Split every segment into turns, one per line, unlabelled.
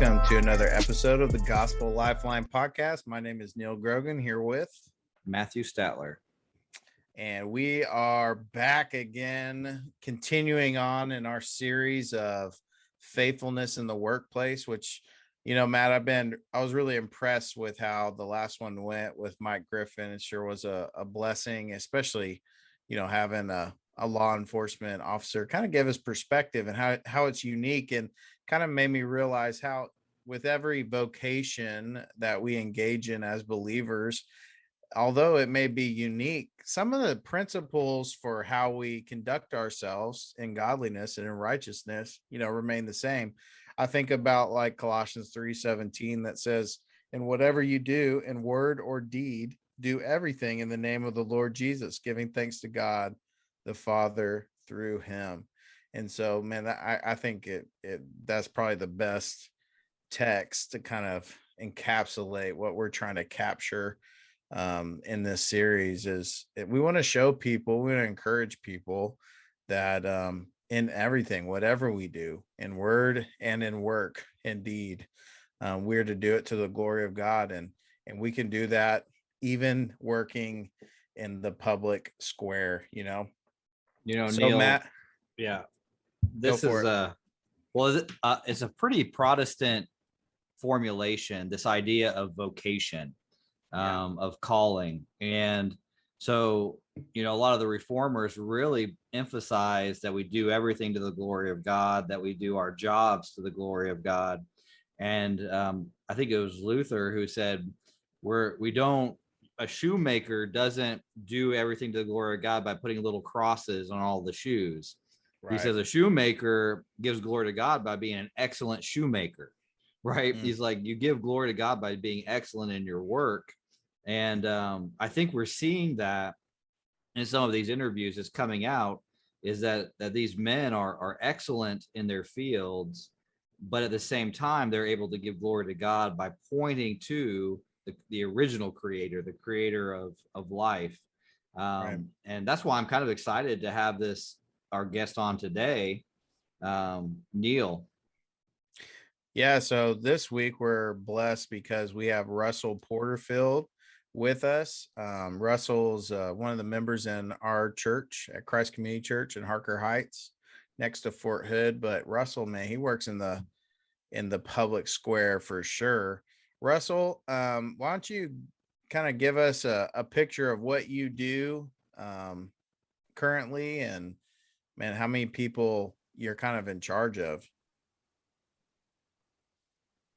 Welcome to another episode of the Gospel Lifeline podcast. My name is Neal Grogan, here with
Matthew Statler.
And we are back again, continuing on in our series of faithfulness in the workplace, which, Matt, I was really impressed with how the last one went with Mike Griffin. It sure was a blessing, especially, having a law enforcement officer kind of give us perspective and how it's unique, and kind of made me realize how with every vocation that we engage in as believers, although it may be unique, some of the principles for how we conduct ourselves in godliness and in righteousness, remain the same. I think about like Colossians 3:17 that says, "And whatever you do in word or deed, do everything in the name of the Lord Jesus, giving thanks to God the Father through him." And so, man, I think that's probably the best text to kind of encapsulate what we're trying to capture in this series. Is we want to show people, we want to encourage people that in everything, whatever we do, in word and in work, indeed, we're to do it to the glory of God, and we can do that even working in the public square.
So
Neal, Matt,
yeah, this is it's a pretty Protestant formulation, this idea of vocation, of calling. And so, a lot of the reformers really emphasize that we do everything to the glory of God, that we do our jobs to the glory of God. And I think it was Luther who said, a shoemaker doesn't do everything to the glory of God by putting little crosses on all the shoes. Right. He says a shoemaker gives glory to God by being an excellent shoemaker, right? He's like, you give glory to God by being excellent in your work. And I think we're seeing that in some of these interviews is coming out, is that these men are excellent in their fields, but at the same time, they're able to give glory to God by pointing to the original creator, the creator of life. Right. And that's why I'm kind of excited to have our guest on today, Neal.
Yeah, so this week we're blessed because we have Russell Porterfield with us. Russell's one of the members in our church at Christ Community Church in Harker Heights, next to Fort Hood. But Russell, man, he works in the public square for sure. Russell, why don't you kind of give us a picture of what you do currently, and man, how many people you're kind of in charge of?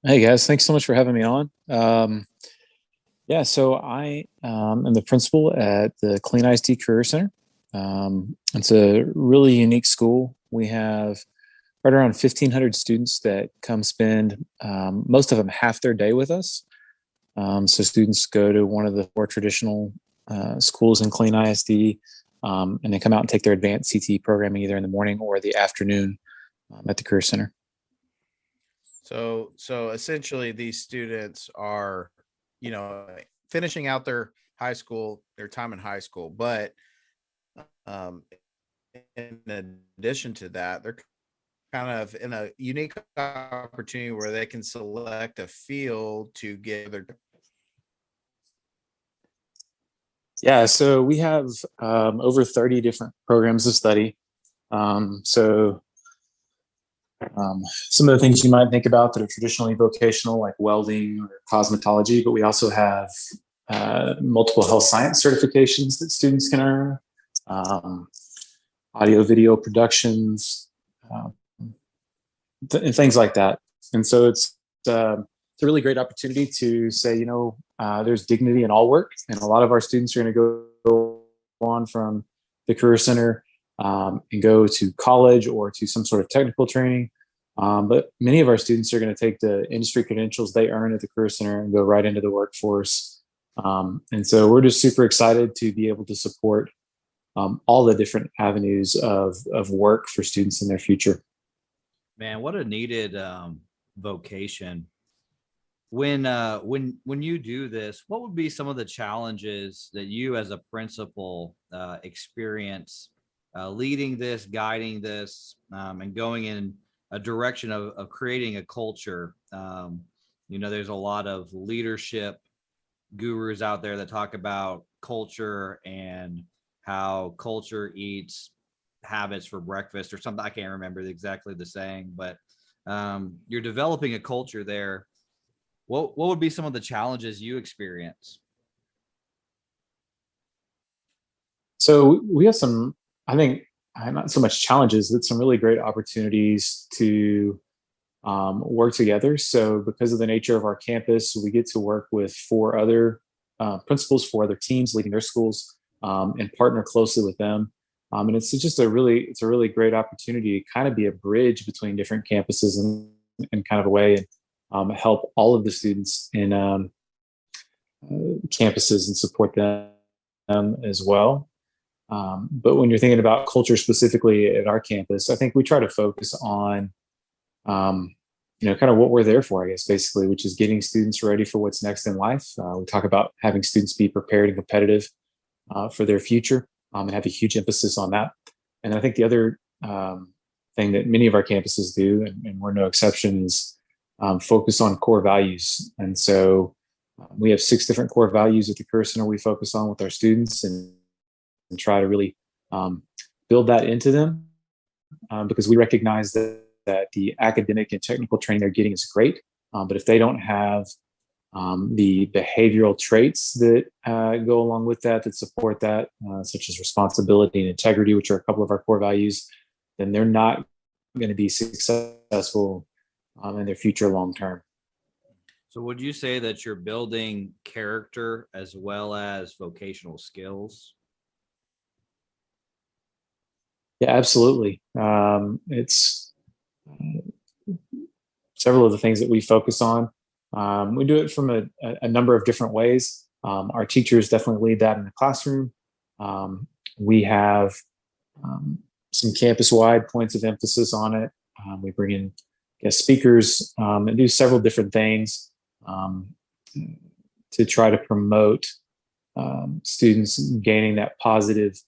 Hey guys, thanks so much for having me on. So I am the principal at the Killeen ISD Career Center. It's a really unique school. We have right around 1,500 students that come spend most of them half their day with us. So students go to one of the more traditional schools in Killeen ISD, and they come out and take their advanced CTE programming either in the morning or the afternoon at the Career Center.
So essentially these students are, finishing out their time in high school, but in addition to that, they're kind of in a unique opportunity where they can select a field to get their.
Yeah, so we have over 30 different programs of study. Some of the things you might think about that are traditionally vocational, like welding or cosmetology, but we also have multiple health science certifications that students can earn, audio video productions, and things like that. And so it's a really great opportunity to say, there's dignity in all work. And a lot of our students are going to go on from the Career Center and go to college or to some sort of technical training. But many of our students are going to take the industry credentials they earn at the Career Center and go right into the workforce. And so we're just super excited to be able to support all the different avenues of work for students in their future.
Man, what a needed vocation. When you do this, what would be some of the challenges that you as a principal experience leading this, guiding this, and going in a direction of creating a culture. There's a lot of leadership gurus out there that talk about culture and how culture eats habits for breakfast or something. I can't remember exactly the saying, but you're developing a culture there. What would be some of the challenges you experience?
So we have some, I think, not so much challenges, but some really great opportunities to work together. So because of the nature of our campus, we get to work with 4 other principals, 4 other teams leading their schools, and partner closely with them. And it's just a really great opportunity to kind of be a bridge between different campuses in kind of a way, and help all of the students in campuses and support them as well. But when you're thinking about culture specifically at our campus, I think we try to focus on, kind of what we're there for, I guess, basically, which is getting students ready for what's next in life. We talk about having students be prepared and competitive for their future, and have a huge emphasis on that. And I think the other thing that many of our campuses do, and we're no exception, is focus on core values. And so we have 6 different core values at the Career Center we focus on with our students, and try to really build that into them, because we recognize that the academic and technical training they're getting is great, but if they don't have the behavioral traits that go along with that support that, such as responsibility and integrity, which are a couple of our core values, then they're not going to be successful in their future long term.
So would you say that you're building character as well as vocational skills?
Yeah, absolutely. It's several of the things that we focus on. We do it from a number of different ways. Our teachers definitely lead that in the classroom. We have some campus-wide points of emphasis on it. We bring in guest speakers and do several different things to try to promote students gaining that positive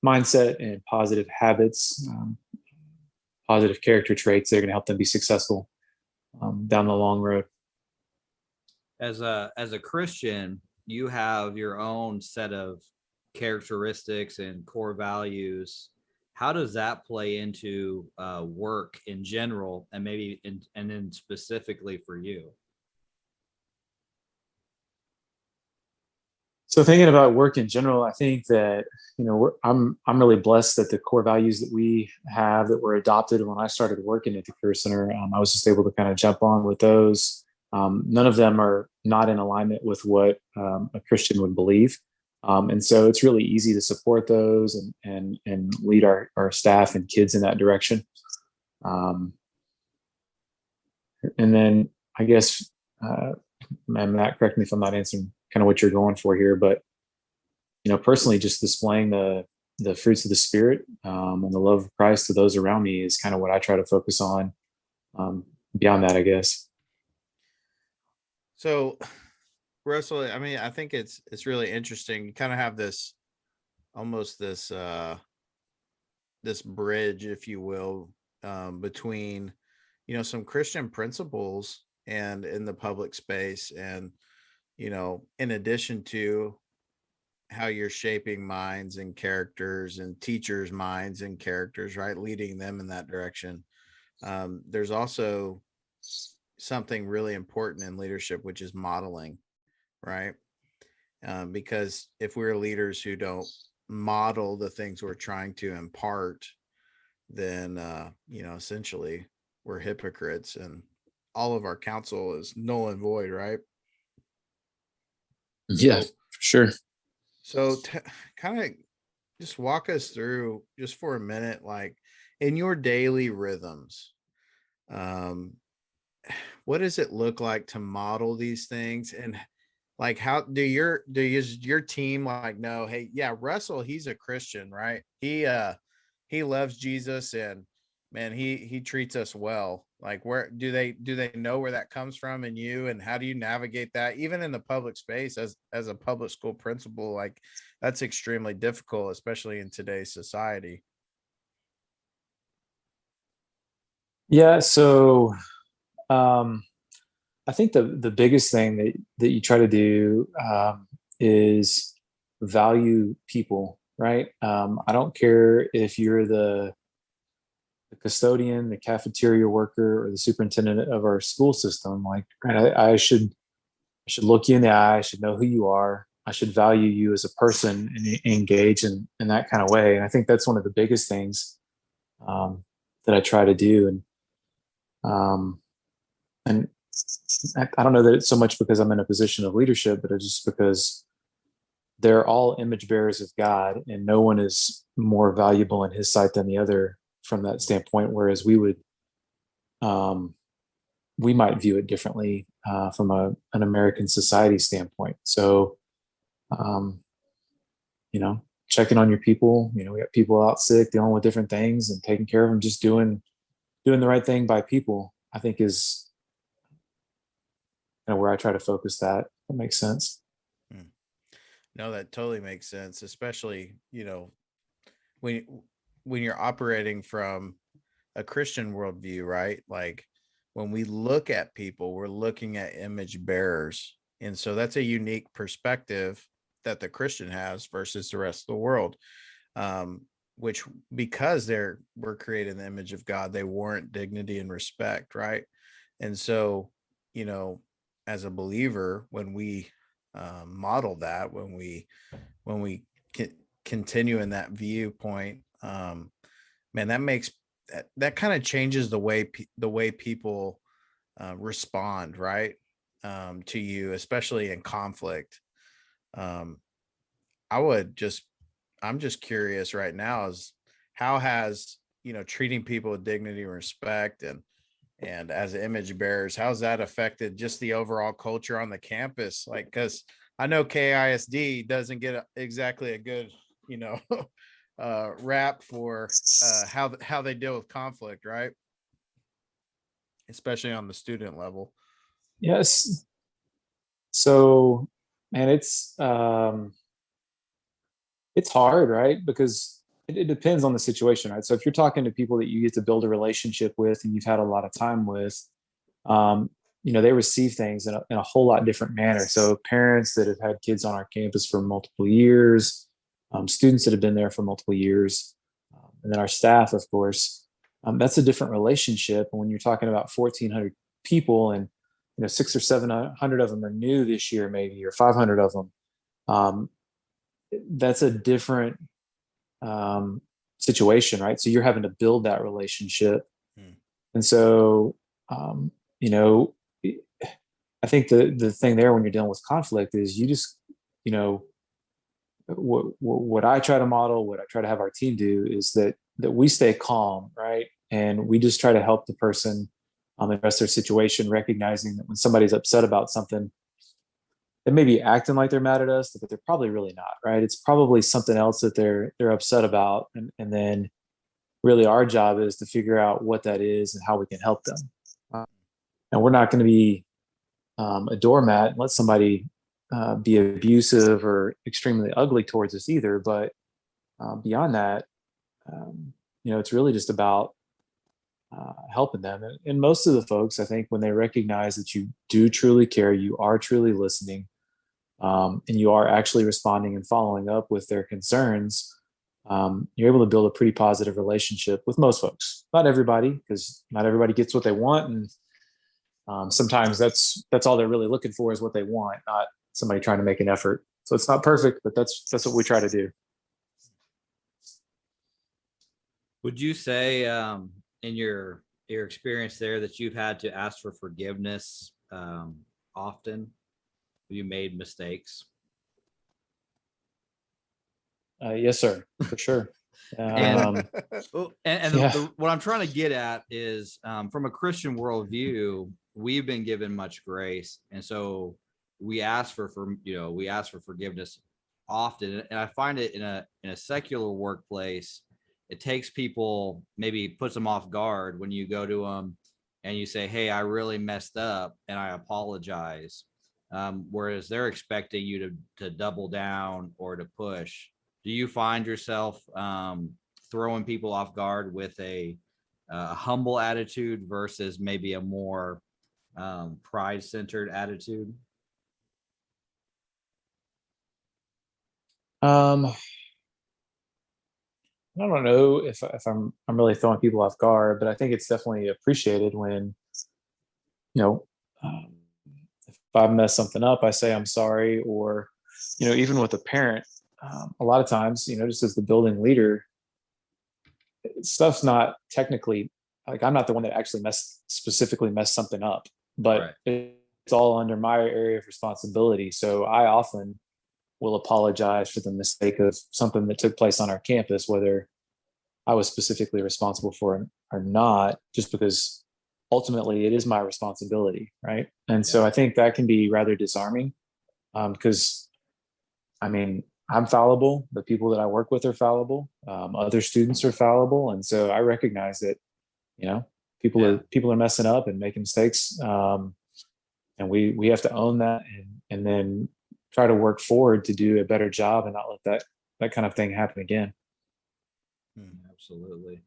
mindset and positive habits, positive character traits that are going to help them be successful down the long road.
As a Christian, you have your own set of characteristics and core values. How does that play into work in general, and maybe and then specifically for you?
So thinking about work in general, I think that I'm really blessed that the core values that we have that were adopted when I started working at the Career Center, I was just able to kind of jump on with those. None of them are not in alignment with what a Christian would believe, and so it's really easy to support those and lead our staff and kids in that direction. And then I guess, Matt, correct me if I'm not answering kind of what you're going for here, but personally, just displaying the fruits of the Spirit and the love of Christ to those around me is kind of what I try to focus on. Beyond that, I guess.
So, Russell, I mean, I think it's really interesting. You kind of have this almost this bridge, if you will, between some Christian principles and in the public space, and in addition to how you're shaping minds and characters and teachers' minds and characters, right? Leading them in that direction. There's also something really important in leadership, which is modeling, right? Because if we're leaders who don't model the things we're trying to impart, then, essentially we're hypocrites and all of our counsel is null and void, right?
Yeah,
So,
for sure.
So kind of just walk us through just for a minute, like in your daily rhythms, um, what does it look like to model these things? And like, how do your team like know, hey, yeah, Russell, he's a Christian, right? He loves Jesus, and man, he treats us well. Like, where do they know where that comes from in you, and how do you navigate that even in the public space as a public school principal? Like, that's extremely difficult, especially in today's society.
Yeah. So I think the biggest thing that you try to do is value people, right? I don't care if you're the custodian, the cafeteria worker, or the superintendent of our school system. Like, right, I should look you in the eye. I should know who you are. I should value you as a person and engage in that kind of way. And I think that's one of the biggest things that I try to do. Um, and I don't know that it's so much because I'm in a position of leadership, but it's just because they're all image bearers of God, and no one is more valuable in His sight than the other from that standpoint. Whereas um, we might view it differently from an American society standpoint. So, um, you know, checking on your people. You know, we got people out sick, dealing with different things, and taking care of them. Just doing the right thing by people, I think, is kind of where I try to focus that. That makes sense.
Hmm. No, that totally makes sense, especially, when when you're operating from a Christian worldview, right? Like when we look at people, we're looking at image bearers. And so that's a unique perspective that the Christian has versus the rest of the world. Um, which because we're created in the image of God, they warrant dignity and respect, right? And so, you know, as a believer, when we model that, when we continue in that viewpoint, man, that makes that kind of changes the way people respond, right, to you, especially in conflict. Um, I would just, I'm just curious right now is how has treating people with dignity and respect and as image bearers, how's that affected just the overall culture on the campus? Like, because I know KISD doesn't get exactly a good, you know, rap for how they deal with conflict, right? Especially on the student level.
Yes. So, man, it's hard, right? Because it depends on the situation, right? So if you're talking to people that you get to build a relationship with and you've had a lot of time with, um, they receive things in a whole lot different manner. So parents that have had kids on our campus for multiple years, students that have been there for multiple years, and then our staff, of course, that's a different relationship. And when you're talking about 1,400 people and six or 700 of them are new this year, maybe, or 500 of them, um, that's a different um, situation, right? So you're having to build that relationship.
Hmm.
And so, um, you know, I think the thing there when you're dealing with conflict is you just, you know, what I try to model, what I try to have our team do is that we stay calm, right? And we just try to help the person address their situation, recognizing that when somebody's upset about something, they may be acting like they're mad at us, but they're probably really not, right? It's probably something else that they're upset about, and then really our job is to figure out what that is and how we can help them. And we're not going to be a doormat and let somebody be abusive or extremely ugly towards us either. But beyond that, it's really just about helping them. And most of the folks, I think, when they recognize that you do truly care, you are truly listening, and you are actually responding and following up with their concerns, you're able to build a pretty positive relationship with most folks. Not everybody, because not everybody gets what they want, and sometimes that's all they're really looking for is what they want, not somebody trying to make an effort. So it's not perfect, but that's what we try to do.
Would you say, in your experience there, that you've had to ask for forgiveness often? Have you made mistakes?
Yes, sir, for sure.
And and
Yeah.
what I'm trying to get at is, from a Christian worldview, we've been given much grace, and so we ask we ask for forgiveness often. And I find it in a secular workplace, it takes people, maybe puts them off guard when you go to them and you say, "Hey, I really messed up and I apologize," whereas they're expecting you to double down or to push. Do you find yourself throwing people off guard with a a humble attitude versus maybe a more pride-centered attitude?
I don't know if I'm really throwing people off guard, but I think it's definitely appreciated when, you know, if I mess something up, I say I'm sorry. Or, even with a parent, a lot of times, just as the building leader, stuff's not technically, like, I'm not the one that actually specifically messed something up, but
Right.
it's all under my area of responsibility. So I often will apologize for the mistake of something that took place on our campus, whether I was specifically responsible for it or not, just because ultimately it is my responsibility, right? And so I think that can be rather disarming, because, I mean, I'm fallible. The people that I work with are fallible. Other students are fallible, and so I recognize that, people are messing up and making mistakes, and we have to own that, and then try to work forward to do a better job and not let that kind of thing happen again.
Absolutely.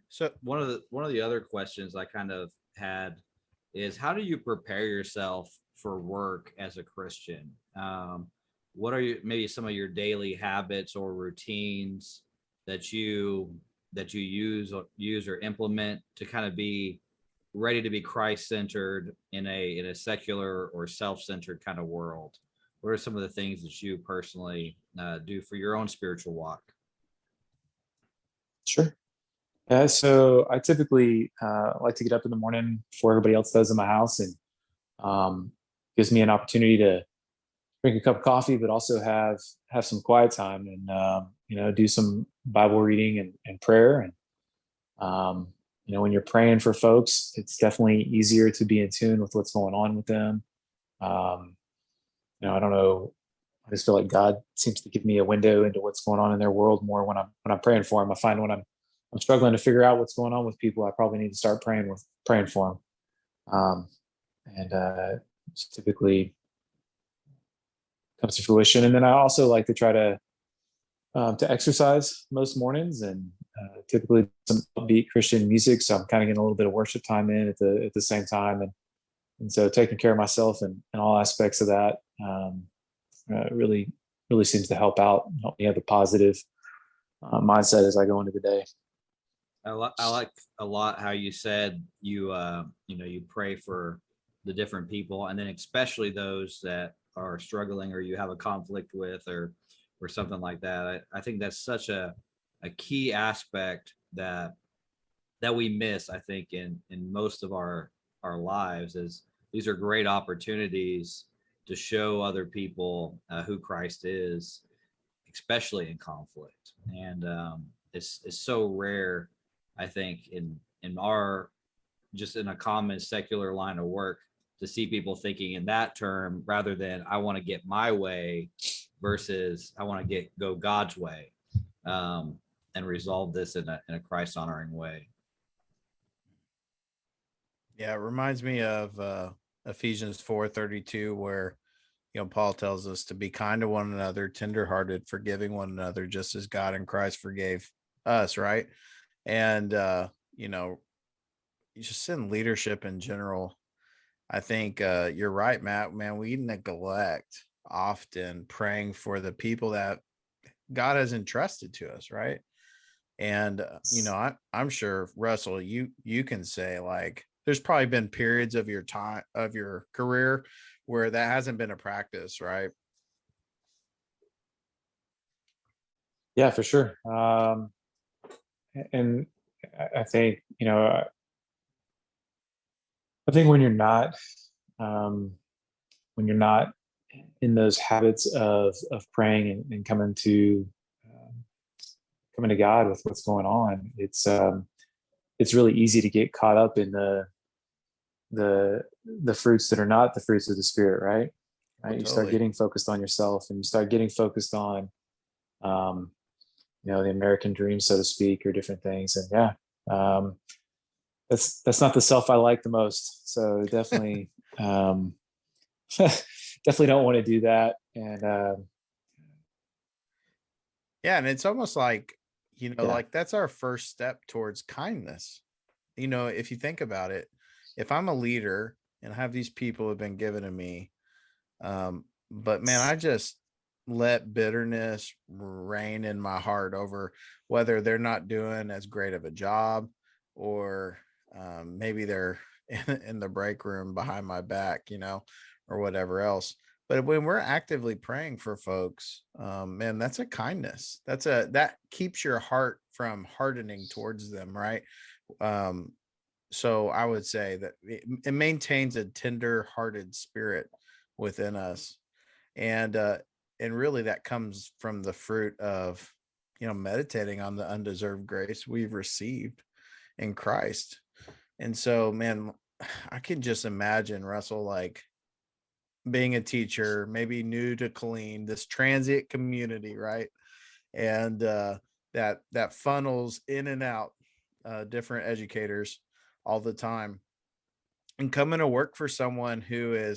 So one of the other questions I kind of had is, how do you prepare yourself for work as a Christian? What are maybe some of your daily habits or routines that you use or implement to kind of be ready to be Christ-centered in a secular or self-centered kind of world? What are some of the things that you personally do for your own spiritual walk?
Sure. Yeah, so I typically like to get up in the morning before everybody else does in my house, and gives me an opportunity to drink a cup of coffee, but also have some quiet time, and do some Bible reading and prayer. And when you're praying for folks, it's definitely easier to be in tune with what's going on with them. Um, I don't know. I just feel like God seems to give me a window into what's going on in their world more when I'm praying for them. I find when I'm struggling to figure out what's going on with people, I probably need to start praying for them. And typically comes to fruition. And then I also like to try to exercise most mornings, and typically some upbeat Christian music. So I'm kind of getting a little bit of worship time in at the same time, and so taking care of myself and all aspects of that, really really seems to help out and help me have a positive mindset as I go into the day.
I like a lot how you said you pray for the different people, and then especially those that are struggling or you have a conflict with, or something like that. I think that's such a key aspect that we miss, I think, in most of our lives. Is these are great opportunities to show other people who Christ is, especially in conflict. And it's so rare, I think, in our, just in a common secular line of work, to see people thinking in that term rather than I want to get my way versus I want to go God's way, and resolve this in a Christ honoring way.
Yeah, it reminds me of Ephesians 4:32, where Paul tells us to be kind to one another, tenderhearted, forgiving one another, just as God in Christ forgave us, right? And just in leadership in general, I think you're right, Matt. Man, we neglect often praying for the people that God has entrusted to us, right? And I'm sure, Russell, you can say, like, there's probably been periods of your time of your career where that hasn't been a practice, right?
Yeah, for sure. And I think, I think um, when you're not in those habits of praying and um, coming to God with what's going on, it's really easy to get caught up in the fruits that are not the fruits of the Spirit, right?
Oh,
You start
totally.
getting focused on yourself, and you start getting focused on, um, the American dream, so to speak, or different things. And yeah, um, that's not the self I like the most. So definitely, definitely don't want to do that. And
Yeah, and it's almost like,
yeah,
like, that's our first step towards kindness, if you think about it, if I'm a leader and I have these people who have been given to me, but man, I just let bitterness reign in my heart over whether they're not doing as great of a job, or maybe they're in the break room behind my back, or whatever else. But when we're actively praying for folks, man, that's a kindness. That keeps your heart from hardening towards them, right? Um, so I would say that it maintains a tender-hearted spirit within us, and really that comes from the fruit of meditating on the undeserved grace we've received in Christ. And so, man, I can just imagine, Russell, like being a teacher, maybe new to Killeen, this transient community, right? And that funnels in and out different educators all the time, and coming to work for someone who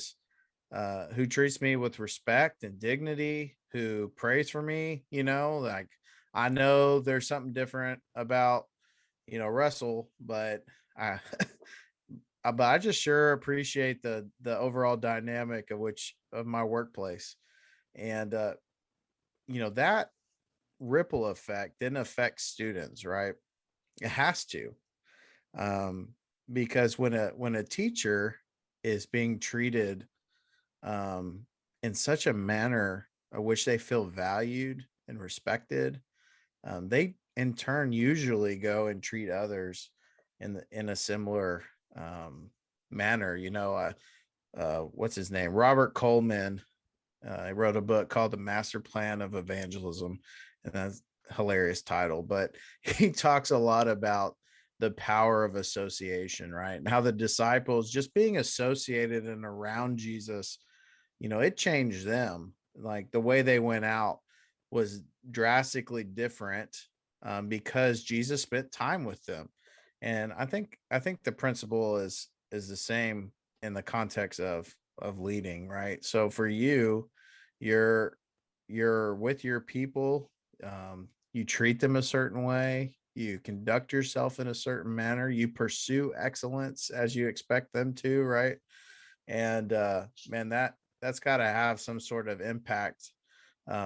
treats me with respect and dignity, who prays for me, like I know there's something different about, Russell, but I but I just sure appreciate the overall dynamic of my workplace. And that ripple effect didn't affect students, right? It has to. Um because when a teacher is being treated um in such a manner in which they feel valued and respected, they in turn usually go and treat others in a similar manner. What's his name? Robert Coleman. He wrote a book called The Master Plan of Evangelism, and that's a hilarious title. But he talks a lot about the power of association, right? And how the disciples just being associated and around Jesus, it changed them. Like the way they went out was drastically different, because Jesus spent time with them. And I think the principle is the same in the context of leading, right? So for you, you're you're with your people, you treat them a certain way, you conduct yourself in a certain manner, you pursue excellence as you expect them to, right? And man, that's got to have some sort of impact,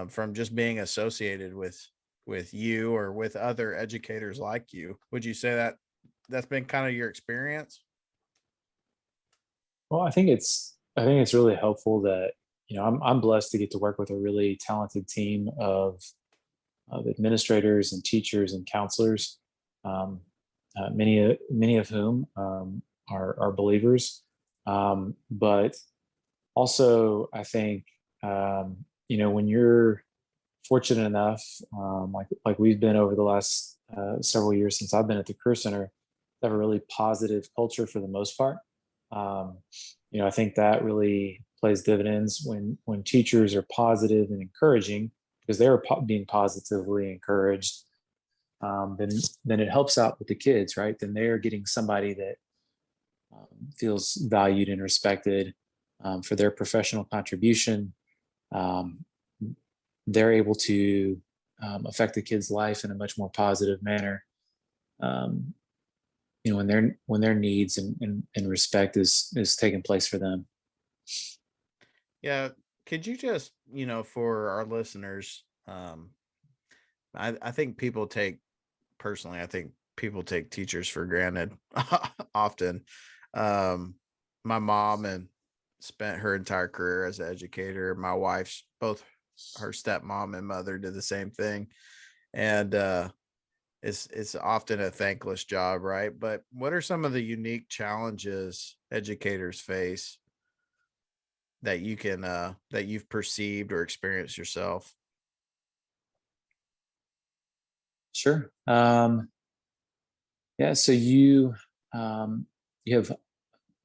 from just being associated with you or with other educators like you. Would you say that that's been kind of your experience?
Well, I think it's really helpful that I'm blessed to get to work with a really talented team of administrators and teachers and counselors, um, many of whom are believers. But also, I think when you're fortunate enough, like we've been over the last several years since I've been at the Career Center, to have a really positive culture for the most part. Um, I think that really plays dividends when teachers are positive and encouraging, because they're being positively encouraged. Then it helps out with the kids, right? Then they're getting somebody that feels valued and respected for their professional contribution. Um, they're able to affect the kid's life in a much more positive manner. Um, when their needs and respect is taking place for them.
Yeah. Could you just, for our listeners, I think people take personally, I think people take teachers for granted often. Um, my mom and spent her entire career as an educator. My wife's both her stepmom and mother did the same thing. And it's often a thankless job, right? But what are some of the unique challenges educators face that that you've perceived or experienced yourself?
Sure. Yeah. So you have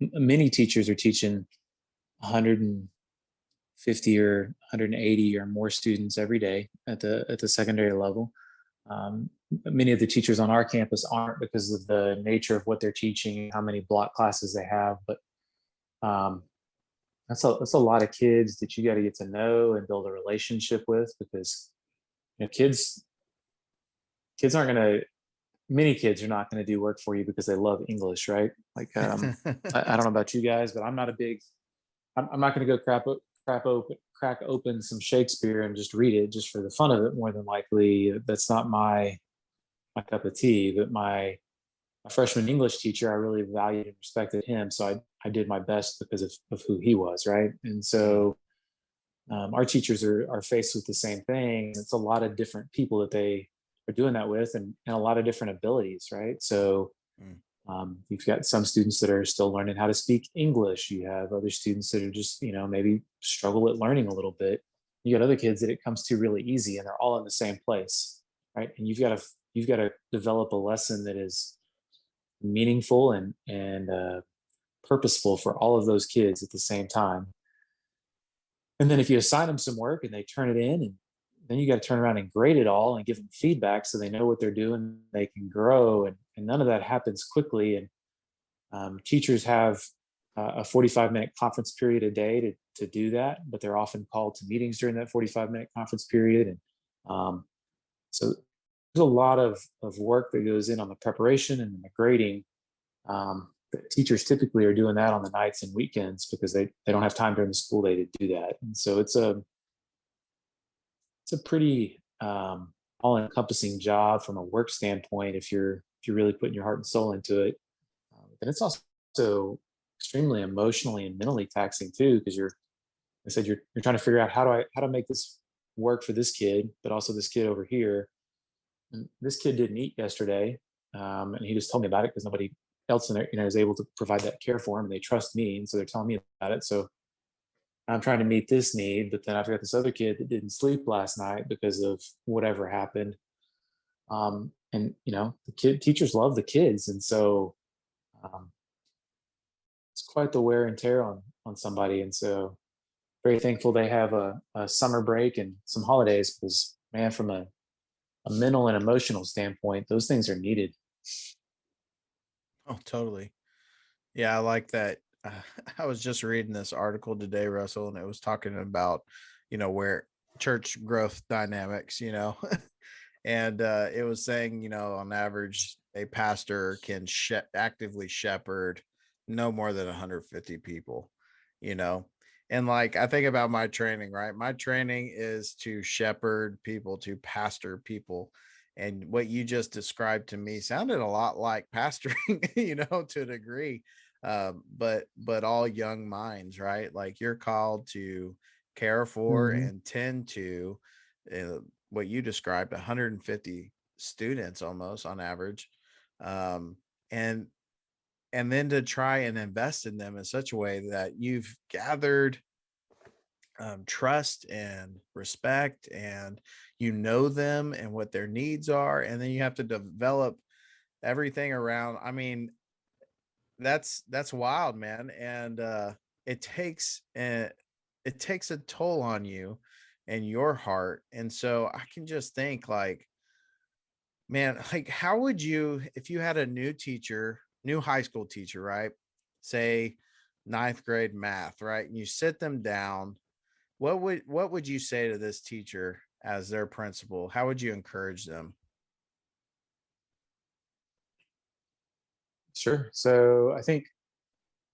many teachers are teaching 150 or 180 or more students every day at the secondary level. Many of the teachers on our campus aren't, because of the nature of what they're teaching, how many block classes they have. But um, that's a lot of kids that you got to get to know and build a relationship with, because kids aren't going to many kids are not going to do work for you because they love English, right? Like, I don't know about you guys, but I'm not a big. I'm not going to go crack open some Shakespeare and just read it just for the fun of it. More than likely, that's not my cup of tea. But my freshman English teacher, I really valued and respected him, so I did my best because of who he was, right? And so our teachers are faced with the same thing. It's a lot of different people that they are doing that with, and a lot of different abilities, right? So you've got some students that are still learning how to speak English. You have other students that are just, maybe struggle at learning a little bit. You got other kids that it comes to really easy, and they're all in the same place, right? And you've got to develop a lesson that is meaningful and purposeful for all of those kids at the same time. And then if you assign them some work and they turn it in, and then you got to turn around and grade it all and give them feedback so they know what they're doing, they can grow, and none of that happens quickly. And teachers have a 45-minute conference period a day to do that, but they're often called to meetings during that 45-minute conference period. And so there's a lot of work that goes in on the preparation and the grading. Teachers typically are doing that on the nights and weekends because they don't have time during the school day to do that. And so it's a pretty all-encompassing job from a work standpoint if you're really putting your heart and soul into it. And it's also extremely emotionally and mentally taxing too, because you're trying to figure out how to make this work for this kid, but also this kid over here. And this kid didn't eat yesterday, and he just told me about it because nobody else in there, is able to provide that care for him, and they trust me, and so they're telling me about it. So I'm trying to meet this need, but then I've got this other kid that didn't sleep last night because of whatever happened. And the teachers love the kids, and so it's quite the wear and tear on somebody. And so very thankful they have a summer break and some holidays, because man, from a mental and emotional standpoint, those things are needed.
Oh, totally. Yeah, I like that. I was just reading this article today, Russell, and it was talking about, where church growth dynamics, and it was saying, on average, a pastor can actively shepherd no more than 150 people, you know. And like I think about my training, right? My training is to shepherd people, to pastor people. And what you just described to me sounded a lot like pastoring, to a degree. But all young minds, right? Like you're called to care for
Mm-hmm.
and tend to what you described, 150 students almost on average. Um, and then to try and invest in them in such a way that you've gathered trust and respect, and them and what their needs are, and then you have to develop everything around. I mean, that's wild, man. And it takes it takes a toll on you and your heart. And so I can just think like, man, like how would you, if you had a new high school teacher, right? Say ninth grade math, right? And you sit them down, what would you say to this teacher as their principal? How would you encourage them?
Sure. So I think,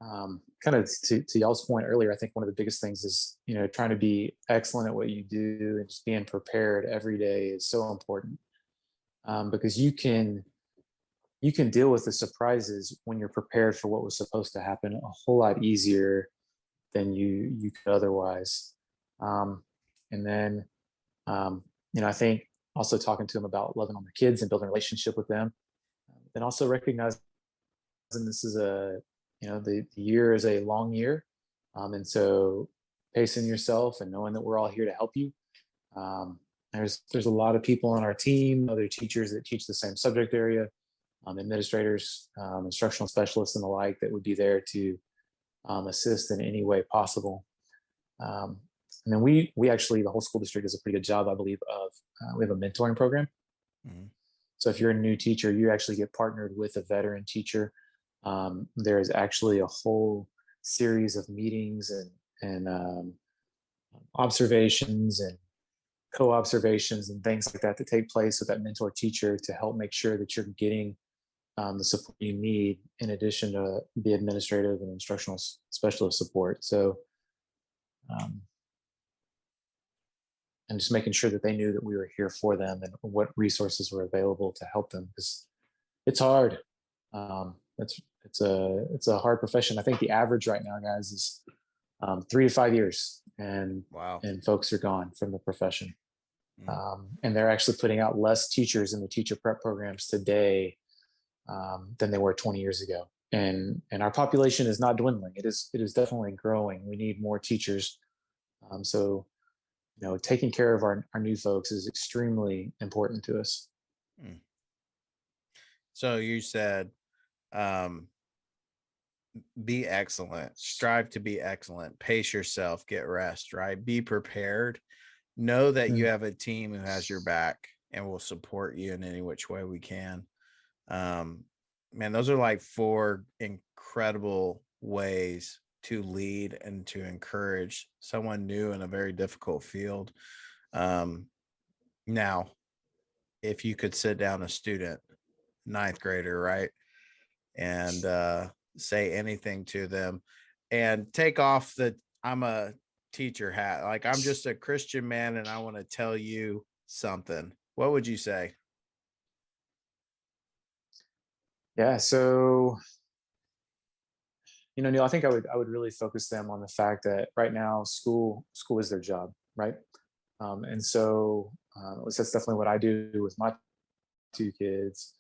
kind of to y'all's point earlier, I think one of the biggest things is, trying to be excellent at what you do, and just being prepared every day is so important, because you can deal with the surprises when you're prepared for what was supposed to happen a whole lot easier than you could otherwise. And then, I think also talking to them about loving on the kids and building a relationship with them, and also recognizing this is the year is a long year, and so pacing yourself and knowing that we're all here to help you. There's a lot of people on our team, other teachers that teach the same subject area, administrators, instructional specialists, and the like, that would be there to assist in any way possible. And then we actually, the whole school district does a pretty good job, I believe, of we have a mentoring program. Mm-hmm. So if you're a new teacher, you actually get partnered with a veteran teacher. There is actually a whole series of meetings and observations and co-observations and things like that take place with that mentor teacher to help make sure that you're getting the support you need in addition to the administrative and instructional specialist support. So, and just making sure that they knew that we were here for them and what resources were available to help them, because it's hard. It's a hard profession. I think the average right now, guys, is 3 to 5 years, and
wow,
and folks are gone from the profession.
Mm.
And they're actually putting out less teachers in the teacher prep programs today than they were 20 years ago. And our population is not dwindling. It is definitely growing. We need more teachers. So, taking care of our new folks is extremely important to us.
Mm. So you said, be excellent, strive to be excellent, pace yourself, get rest, right? Be prepared. Know that you have a team who has your back and will support you in any which way we can. Man, those are like 4 incredible ways to lead and to encourage someone new in a very difficult field. Now, if you could sit down a student, 9th grader, right, and say anything to them and take off the I'm a teacher hat, like I'm just a Christian man and I want to tell you something, what would you say?
Yeah. So, Neal, I think I would really focus them on the fact that right now school is their job, right? And so at least that's definitely what I do with my 2 kids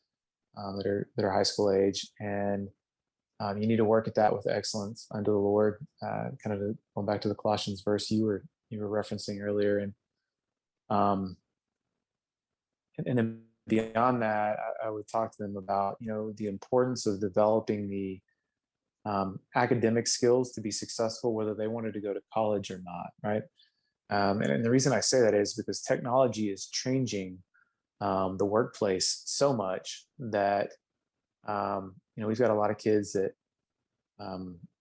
that are high school age, and you need to work at that with excellence unto the Lord. Kind of going back to the Colossians verse you were referencing earlier, um, and then beyond that, I would talk to them about the importance of developing the academic skills to be successful, whether they wanted to go to college or not, right? And the reason I say that is because technology is changing the workplace so much that we've got a lot of kids that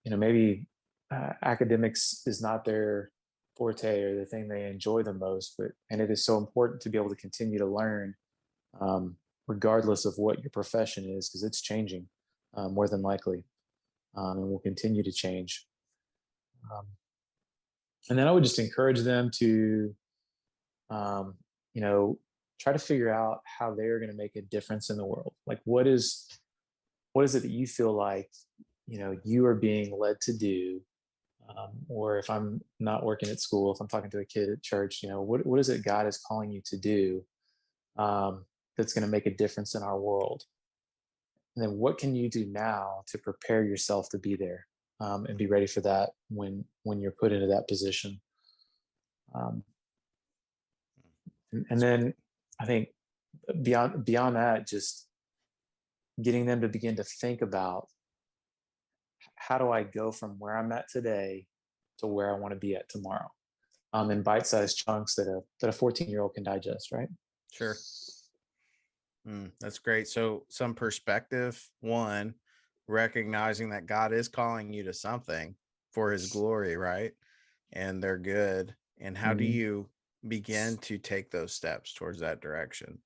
maybe academics is not their forte or the thing they enjoy the most, and it is so important to be able to continue to learn regardless of what your profession is, because it's changing more than likely, and will continue to change. Um, and then I would just encourage them to um, try to figure out how they're going to make a difference in the world. Like, what is it that you feel like you are being led to do? Or if I'm not working at school, if I'm talking to a kid at church, what is it God is calling you to do that's going to make a difference in our world? And then what can you do now to prepare yourself to be there and be ready for that when you're put into that position? Um, and then I think beyond that, just getting them to begin to think about, how do I go from where I'm at today to where I want to be at tomorrow, in bite-sized chunks that a 14-year-old can digest, right?
Sure. That's great. So some perspective, one, recognizing that God is calling you to something for his glory, right? And they're good. And how do
Mhm.
you begin to take those steps towards that direction?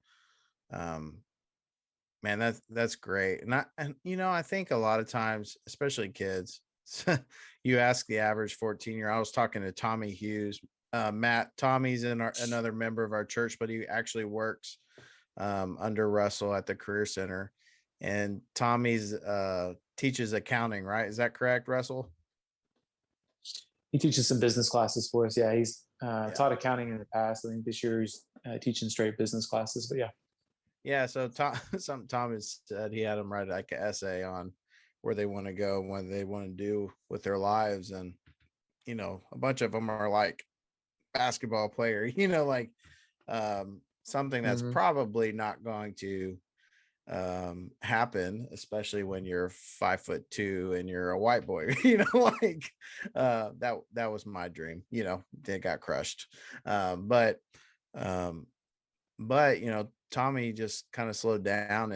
Man, that's great. And I think a lot of times, especially kids, you ask the average 14-year. I was talking to Tommy Hughes, Matt. Tommy's another member of our church, but he actually works under Russell at the Career Center. And Tommy's teaches accounting, right? Is that correct, Russell?
He teaches some business classes for us. Yeah, he's
Yeah.
taught accounting in the past. I think this year he's teaching straight business classes. But yeah.
Yeah. So something Thomas said, he had them write like an essay on where they want to go, what they want to do with their lives. And, a bunch of them are like basketball player, like something that's
Mhm.
probably not going to happen, especially when you're 5'2" and you're a white boy, like that was my dream, they got crushed. But um Tommy just kind of slowed down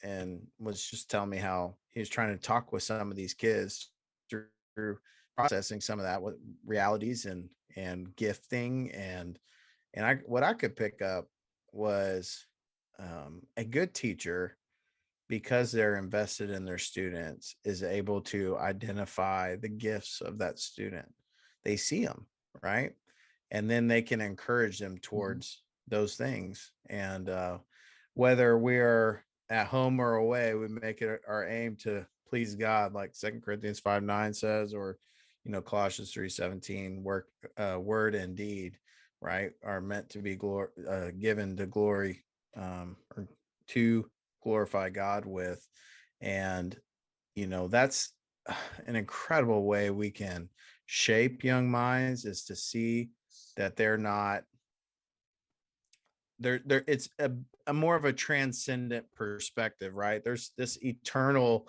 and was just telling me how he was trying to talk with some of these kids through processing some of that with realities and gifting And what I could pick up was a good teacher, because they're invested in their students, is able to identify the gifts of that student. They see them, right? And then they can encourage them towards those things. And whether we're at home or away, we make it our aim to please God, like 2 Corinthians 5:9 says, or Colossians 3:17, word and deed, right, are meant to be given to glory, or to glorify God with. And that's an incredible way we can shape young minds, is to see that they're not there. It's a more of a transcendent perspective, right? There's this eternity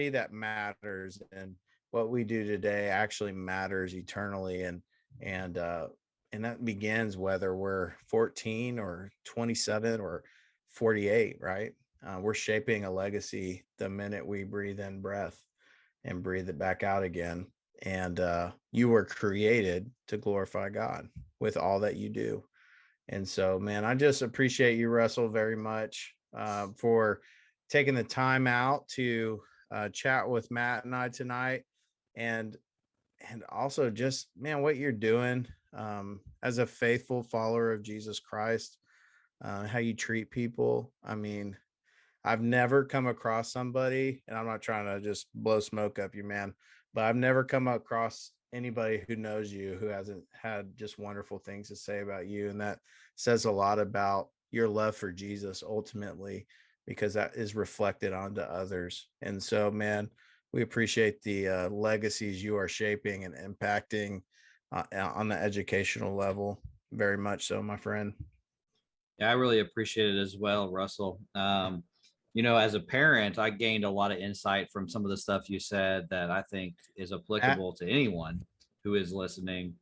that matters, and what we do today actually matters eternally. And that begins whether we're 14 or 27 or 48, right? We're shaping a legacy the minute we breathe in breath and breathe it back out again. And you were created to glorify God with all that you do. And so, man, I just appreciate you, Russell, very much for taking the time out to chat with Matt and I tonight. And also just, man, what you're doing as a faithful follower of Jesus Christ, how you treat people. I mean, I've never come across somebody, and I'm not trying to just blow smoke up you, man, but I've never come across anybody who knows you who hasn't had just wonderful things to say about you. And that says a lot about your love for Jesus ultimately, because that is reflected onto others. And so, man, we appreciate the legacies you are shaping and impacting on the educational level. Very much so, my friend.
Yeah, I really appreciate it as well, Russell. As a parent, I gained a lot of insight from some of the stuff you said that I think is
Matt,
applicable to anyone who is listening.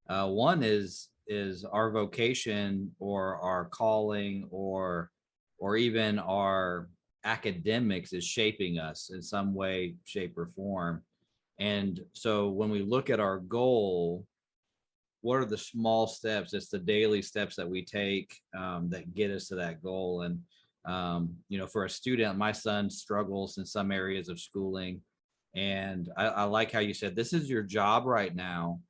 One is our vocation or our calling or even our academics is shaping us in some way, shape, or form. And so when we look at our goal, what are the small steps? It's the daily steps that we take that get us to that goal. And for a student, my son struggles in some areas of schooling, and I like how you said this is your job right now,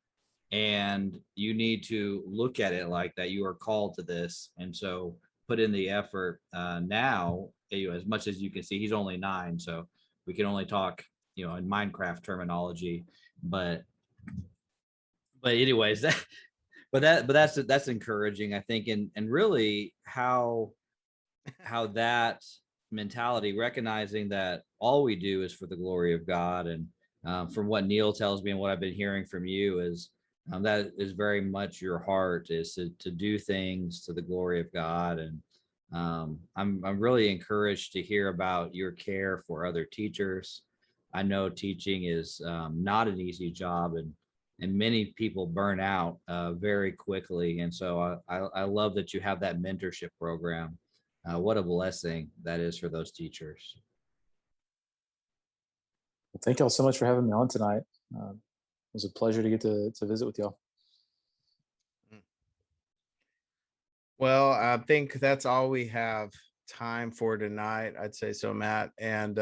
and you need to look at it like that. You are called to this, and so put in the effort now. As much as you can see, he's only 9, so we can only talk in Minecraft terminology, but anyways, that's encouraging, I think. And really how that mentality, recognizing that all we do is for the glory of God. And from what Neal tells me and what I've been hearing from you is that is very much your heart, is to do things to the glory of God. And I'm really encouraged to hear about your care for other teachers. I know teaching is not an easy job, and many people burn out very quickly. And so I love that you have that mentorship program. What a blessing that is for those teachers.
Well, thank y'all so much for having me on tonight. It was a pleasure to get to visit with y'all.
Well, I think that's all we have time for tonight. I'd say so, Matt. And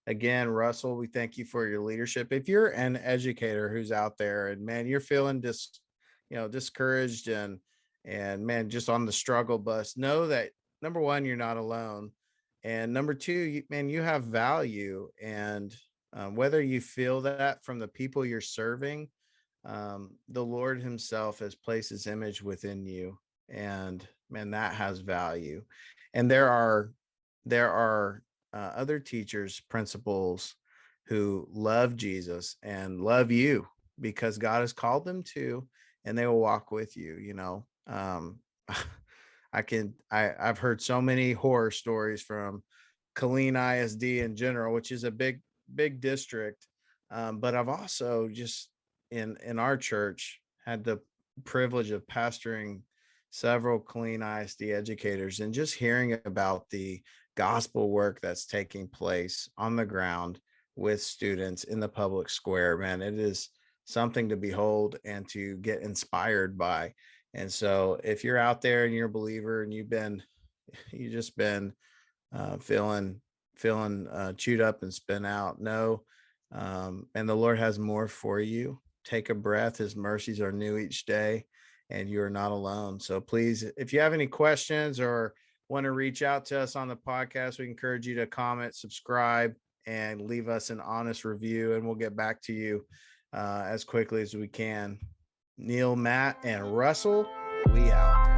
again, Russell, we thank you for your leadership. If you're an educator who's out there and, man, you're feeling discouraged and man, just on the struggle bus, know that number one, you're not alone. And number two, man, you have value. And whether you feel that from the people you're serving, the Lord himself has placed his image within you. And man, that has value. And there are other teachers, principals who love Jesus and love you because God has called them to, and they will walk with you. I've heard so many horror stories from Killeen ISD in general, which is a big district. But I've also just in our church had the privilege of pastoring several Killeen ISD educators, and just hearing about the gospel work that's taking place on the ground with students in the public square. Man, it is something to behold and to get inspired by. And so if you're out there and you're a believer and you just been feeling chewed up and spin out, no, and the Lord has more for you. Take a breath. His mercies are new each day, and you are not alone. So please, if you have any questions or want to reach out to us on the podcast, we encourage you to comment, subscribe, and leave us an honest review, and we'll get back to you as quickly as we can. Neal, Matt, and Russell, we out.